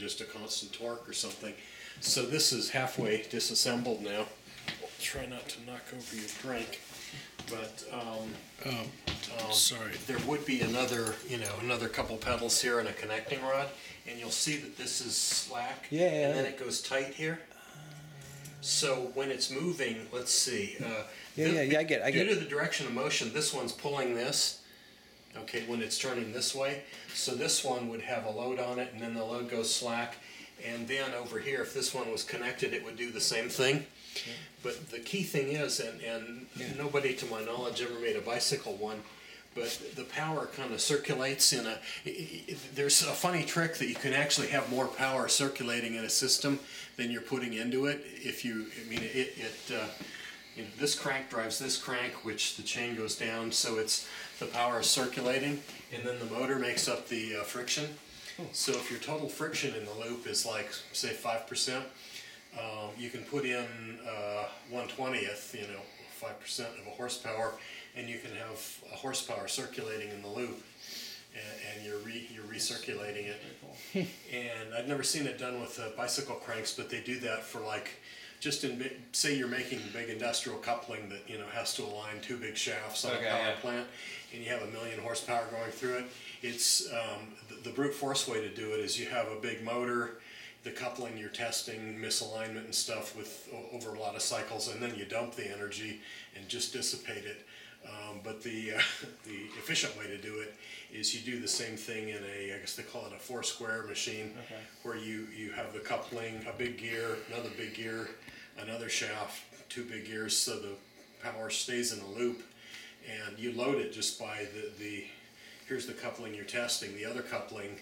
just a constant torque or something. So this is halfway disassembled now. Try not to knock over your drink, but Sorry. there would be another couple pedals here and a connecting rod, and you'll see that this is slack, Yeah. and then it goes tight here. So when it's moving, let's see. I get it. Due to the direction of motion, this one's pulling this. Okay, when it's turning this way. So this one would have a load on it, and then the load goes slack. And then over here, if this one was connected, it would do the same thing. Okay. But the key thing is, and nobody to my knowledge ever made a bicycle one, but the power kind of circulates in a, there's a funny trick that you can actually have more power circulating in a system than you're putting into it. If you, this crank drives this crank, which the chain goes down, so it's the power is circulating, and then the motor makes up the friction. So if your total friction in the loop is like, say, 5%, you can put in 1/20th, 5% of a horsepower, and you can have a horsepower circulating in the loop, and you're recirculating it. And I've never seen it done with bicycle cranks, but they do that for like, just in, say you're making big industrial coupling that has to align two big shafts on a power plant, and you have 1,000,000 horsepower going through it. It's the brute force way to do it is you have a big motor, the coupling you're testing, misalignment and stuff with over a lot of cycles, and then you dump the energy and just dissipate it. But the efficient way to do it is you do the same thing in I guess they call it a 4-square machine, where you have the coupling, a big gear, another big gear, another shaft, 2 big gears, so the power stays in a loop, and you load it just by here's the coupling you're testing. The other coupling,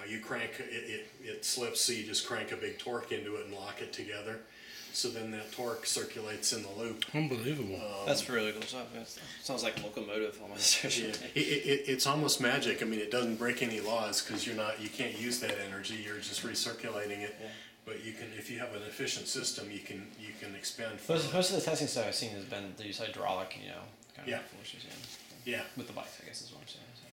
you crank, it slips, so you just crank a big torque into it and lock it together. So then that torque circulates in the loop. Unbelievable. That's really cool stuff. It sounds like locomotive almost. Yeah. It's almost magic. I mean, it doesn't break any laws because you can't use that energy. You're just recirculating it. Yeah. But you can, if you have an efficient system, you can expand. Most of the testing stuff I've seen has been they use hydraulic, kind of forces. Yeah. With the bikes, I guess is what I'm saying.